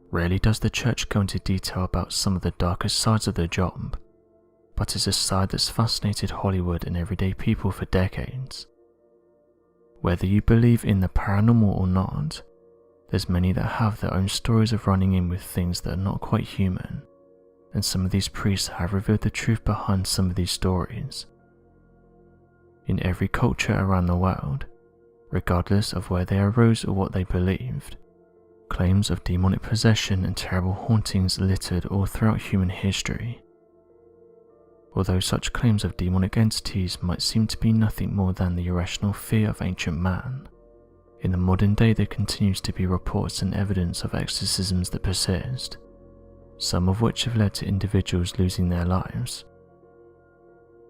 Rarely does the church go into detail about some of the darkest sides of the job, but it's a side that's fascinated Hollywood and everyday people for decades. Whether you believe in the paranormal or not, there's many that have their own stories of running in with things that are not quite human, and some of these priests have revealed the truth behind some of these stories. In every culture around the world, regardless of where they arose or what they believed, claims of demonic possession and terrible hauntings littered all throughout human history. Although such claims of demonic entities might seem to be nothing more than the irrational fear of ancient man, in the modern day there continues to be reports and evidence of exorcisms that persist, some of which have led to individuals losing their lives.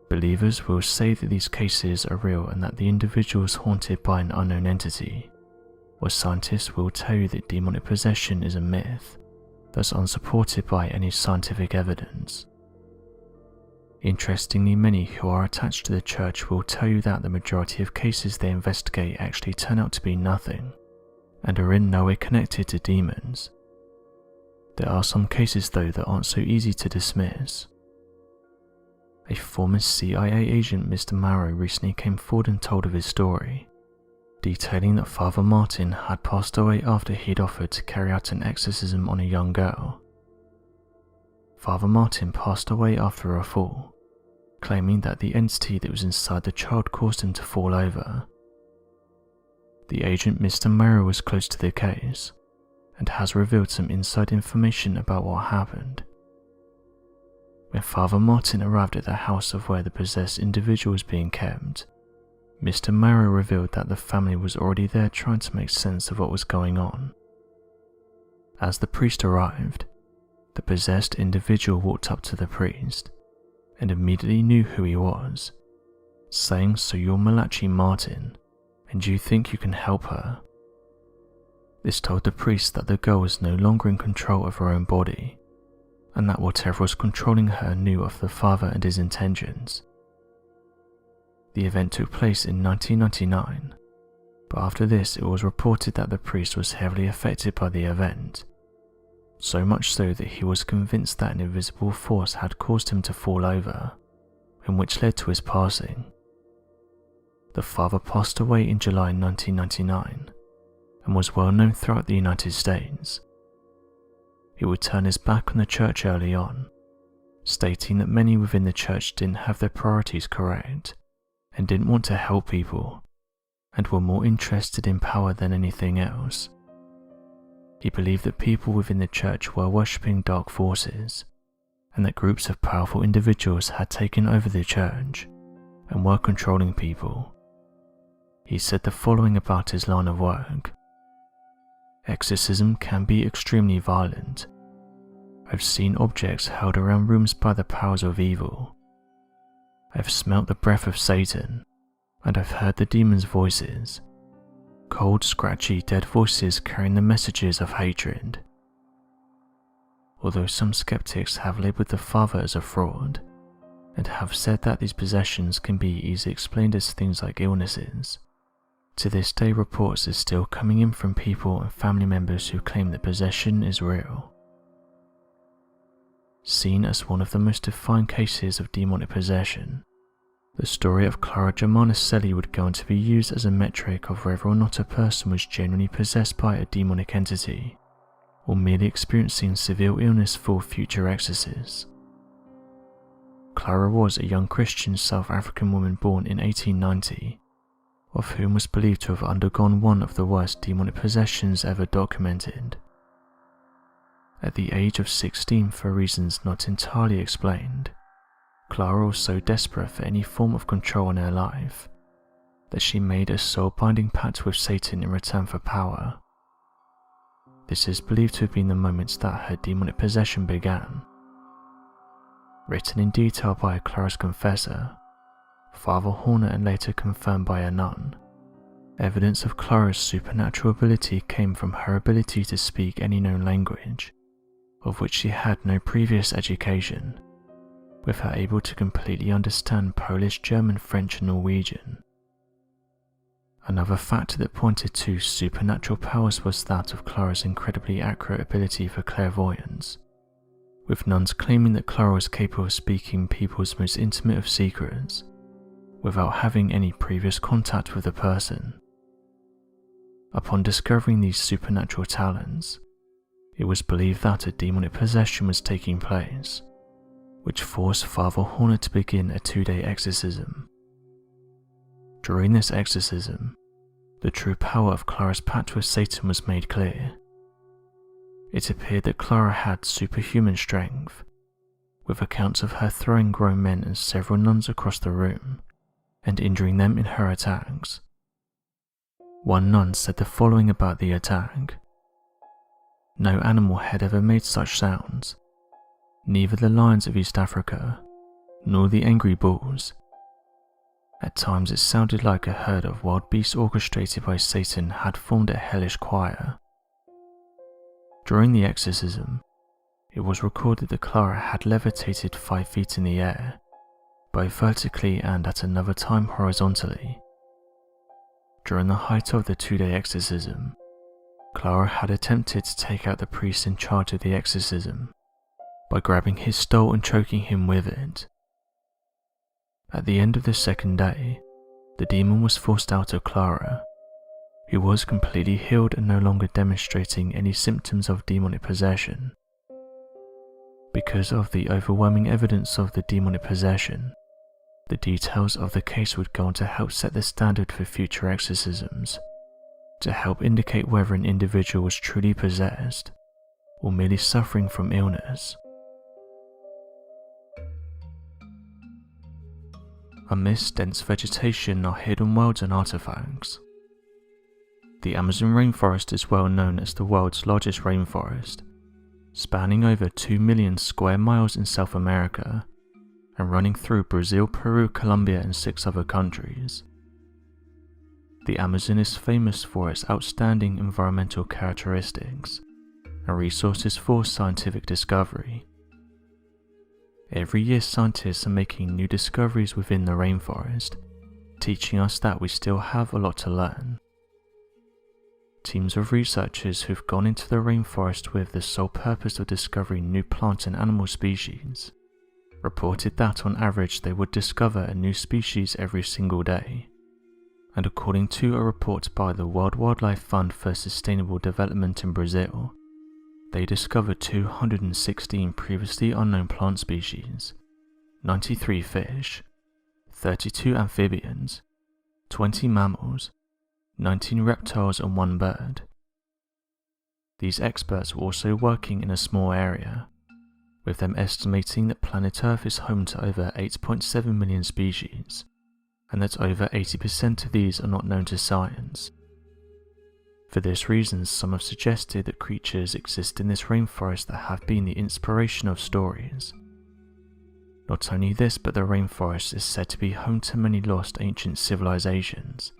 Believers will say that these cases are real and that the individual is haunted by an unknown entity, while scientists will tell you that demonic possession is a myth that's unsupported by any scientific evidence. Interestingly, many who are attached to the church will tell you that the majority of cases they investigate actually turn out to be nothing, and are in no way connected to demons. There are some cases though that aren't so easy to dismiss. A former CIA agent, Mr. Marrow, recently came forward and told of his story, detailing that Father Martin had passed away after he'd offered to carry out an exorcism on a young girl. Father Martin passed away after a fall, claiming that the entity that was inside the child caused him to fall over. The agent, Mr. Marrow, was close to the case, and has revealed some inside information about what happened. When Father Martin arrived at the house of where the possessed individual was being kept, Mr. Marrow revealed that the family was already there trying to make sense of what was going on. As the priest arrived, the possessed individual walked up to the priest and immediately knew who he was, saying, "So you're Malachi Martin, and you think you can help her?" This told the priest that the girl was no longer in control of her own body, and that whatever was controlling her knew of the father and his intentions. The event took place in 1999, but after this it was reported that the priest was heavily affected by the event, so much so that he was convinced that an invisible force had caused him to fall over, and which led to his passing. The father passed away in July 1999, and was well known throughout the United States. He would turn his back on the church early on, stating that many within the church didn't have their priorities correct, and didn't want to help people, and were more interested in power than anything else. He believed that people within the church were worshipping dark forces, and that groups of powerful individuals had taken over the church and were controlling people. He said the following about his line of work: "Exorcism can be extremely violent. I've seen objects held around rooms by the powers of evil. I've smelt the breath of Satan, and I've heard the demons' voices. Cold, scratchy, dead voices carrying the messages of hatred." Although some skeptics have labelled the father as a fraud, and have said that these possessions can be easily explained as things like illnesses, to this day reports are still coming in from people and family members who claim that possession is real. Seen as one of the most defined cases of demonic possession, the story of Clara Germanaselli would go on to be used as a metric of whether or not a person was genuinely possessed by a demonic entity, or merely experiencing severe illness for future exorcists. Clara was a young Christian South African woman born in 1890, of whom was believed to have undergone one of the worst demonic possessions ever documented. At the age of 16, for reasons not entirely explained, Clara was so desperate for any form of control in her life that she made a soul-binding pact with Satan in return for power. This is believed to have been the moment that her demonic possession began. Written in detail by Clara's confessor, Father Horner, and later confirmed by a nun, evidence of Clara's supernatural ability came from her ability to speak any known language, of which she had no previous education, with her able to completely understand Polish, German, French and Norwegian. Another factor that pointed to supernatural powers was that of Clara's incredibly accurate ability for clairvoyance, with nuns claiming that Clara was capable of speaking people's most intimate of secrets without having any previous contact with the person. Upon discovering these supernatural talents, it was believed that a demonic possession was taking place, which forced Father Horner to begin a 2-day exorcism. During this exorcism, the true power of Clara's pact with Satan was made clear. It appeared that Clara had superhuman strength, with accounts of her throwing grown men and several nuns across the room and injuring them in her attacks. One nun said the following about the attack: "No animal had ever made such sounds, neither the lions of East Africa, nor the angry bulls. At times it sounded like a herd of wild beasts orchestrated by Satan had formed a hellish choir." During the exorcism, it was recorded that Clara had levitated 5 feet in the air, both vertically and at another time horizontally. During the height of the 2-day exorcism, Clara had attempted to take out the priest in charge of the exorcism by grabbing his stole and choking him with it. At the end of the 2nd day, the demon was forced out of Clara, who was completely healed and no longer demonstrating any symptoms of demonic possession. Because of the overwhelming evidence of the demonic possession, the details of the case would go on to help set the standard for future exorcisms, to help indicate whether an individual was truly possessed or merely suffering from illness. Amidst dense vegetation are hidden worlds and artifacts. The Amazon rainforest is well known as the world's largest rainforest, spanning over 2 million square miles in South America and running through Brazil, Peru, Colombia and 6 other countries. The Amazon is famous for its outstanding environmental characteristics and resources for scientific discovery. Every year scientists are making new discoveries within the rainforest, teaching us that we still have a lot to learn. Teams of researchers who've gone into the rainforest with the sole purpose of discovering new plant and animal species reported that on average they would discover a new species every single day. And according to a report by the World Wildlife Fund for Sustainable Development in Brazil, they discovered 216 previously unknown plant species, 93 fish, 32 amphibians, 20 mammals, 19 reptiles and 1 bird. These experts were also working in a small area, with them estimating that planet Earth is home to over 8.7 million species, and that over 80% of these are not known to science. For this reason, some have suggested that creatures exist in this rainforest that have been the inspiration of stories. Not only this, but the rainforest is said to be home to many lost ancient civilizations,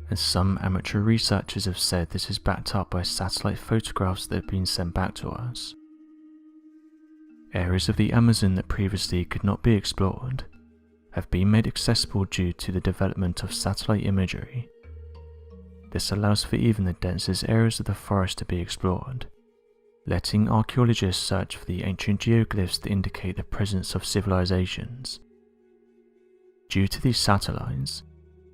and some amateur researchers have said this is backed up by satellite photographs that have been sent back to us. Areas of the Amazon that previously could not be explored have been made accessible due to the development of satellite imagery. This allows for even the densest areas of the forest to be explored, letting archaeologists search for the ancient geoglyphs that indicate the presence of civilizations. Due to these satellites,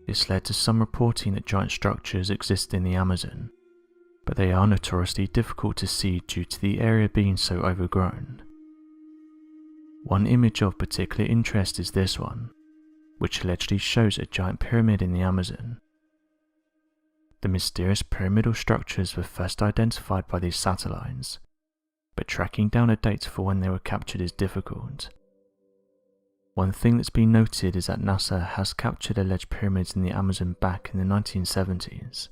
this led to some reporting that giant structures exist in the Amazon, but they are notoriously difficult to see due to the area being so overgrown. One image of particular interest is this one, which allegedly shows a giant pyramid in the Amazon. The mysterious pyramidal structures were first identified by these satellites, but tracking down a date for when they were captured is difficult. One thing that's been noted is that NASA has captured alleged pyramids in the Amazon back in the 1970s,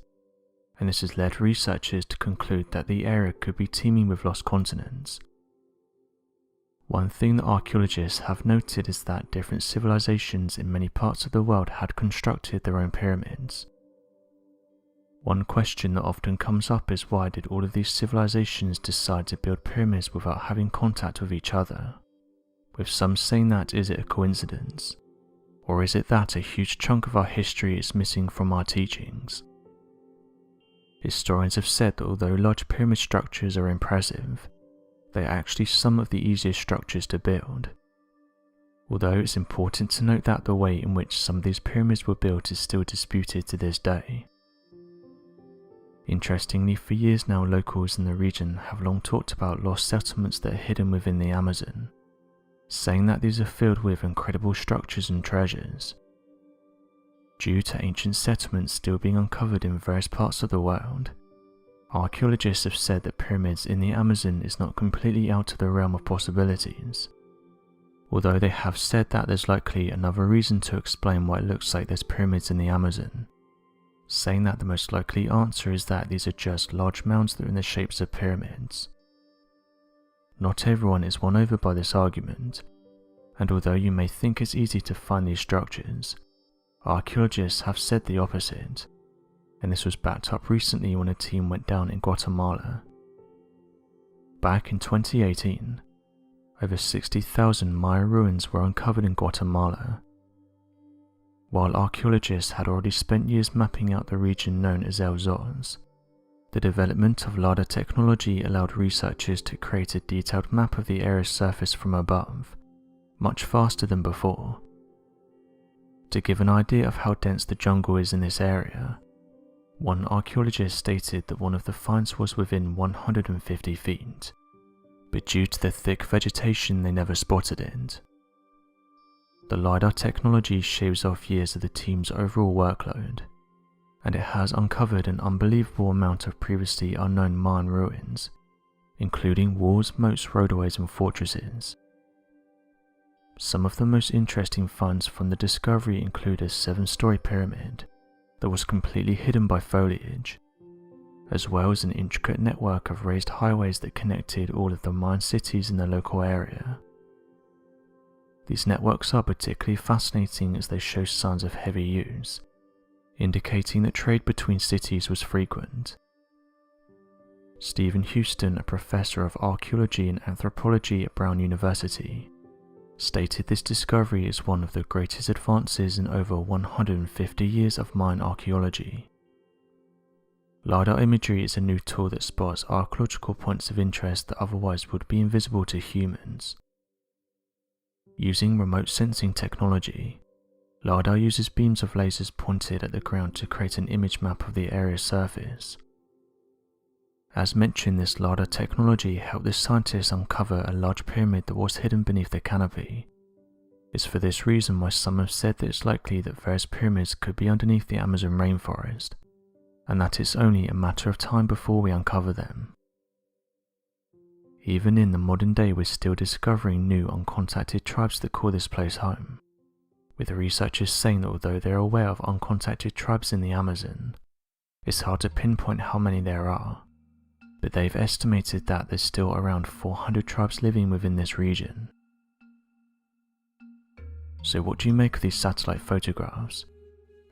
and this has led researchers to conclude that the area could be teeming with lost continents. One thing that archaeologists have noted is that different civilizations in many parts of the world had constructed their own pyramids. One question that often comes up is why did all of these civilizations decide to build pyramids without having contact with each other? With some saying that is it a coincidence, Or is it that a huge chunk of our history is missing from our teachings? Historians have said that although large pyramid structures are impressive, they are actually some of the easiest structures to build. Although it's important to note that the way in which some of these pyramids were built is still disputed to this day. Interestingly, for years now, locals in the region have long talked about lost settlements that are hidden within the Amazon, saying that these are filled with incredible structures and treasures. Due to ancient settlements still being uncovered in various parts of the world, archaeologists have said that pyramids in the Amazon is not completely out of the realm of possibilities, although they have said that there's likely another reason to explain why it looks like there's pyramids in the Amazon, saying that the most likely answer is that these are just large mounds that are in the shapes of pyramids. Not everyone is won over by this argument, and although you may think it's easy to find these structures, archaeologists have said the opposite, and this was backed up recently when a team went down in Guatemala. Back in 2018, over 60,000 Maya ruins were uncovered in Guatemala. While archaeologists had already spent years mapping out the region known as El Zos, the development of LiDAR technology allowed researchers to create a detailed map of the area's surface from above, much faster than before. To give an idea of how dense the jungle is in this area, one archaeologist stated that one of the finds was within 150 feet, but due to the thick vegetation they never spotted it. The LiDAR technology shaves off years of the team's overall workload, and it has uncovered an unbelievable amount of previously unknown Mayan ruins, including walls, moats, roadways and fortresses. Some of the most interesting finds from the discovery include a 7-story pyramid that was completely hidden by foliage, as well as an intricate network of raised highways that connected all of the Mayan cities in the local area. These networks are particularly fascinating as they show signs of heavy use, indicating that trade between cities was frequent. Stephen Houston, a professor of archaeology and anthropology at Brown University, stated this discovery is one of the greatest advances in over 150 years of Mayan archaeology. LiDAR imagery is a new tool that spots archaeological points of interest that otherwise would be invisible to humans. Using remote sensing technology, LiDAR uses beams of lasers pointed at the ground to create an image map of the area's surface. As mentioned, this LiDAR technology helped the scientists uncover a large pyramid that was hidden beneath the canopy. It's for this reason why some have said that it's likely that various pyramids could be underneath the Amazon rainforest, and that it's only a matter of time before we uncover them. Even in the modern day, we're still discovering new uncontacted tribes that call this place home, with researchers saying that although they're aware of uncontacted tribes in the Amazon, it's hard to pinpoint how many there are, but they've estimated that there's still around 400 tribes living within this region. So what do you make of these satellite photographs?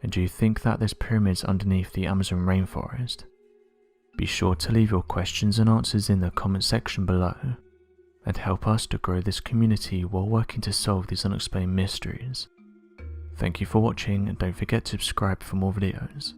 And do you think that there's pyramids underneath the Amazon rainforest? Be sure to leave your questions and answers in the comment section below, and help us to grow this community while working to solve these unexplained mysteries. Thank you for watching, and don't forget to subscribe for more videos.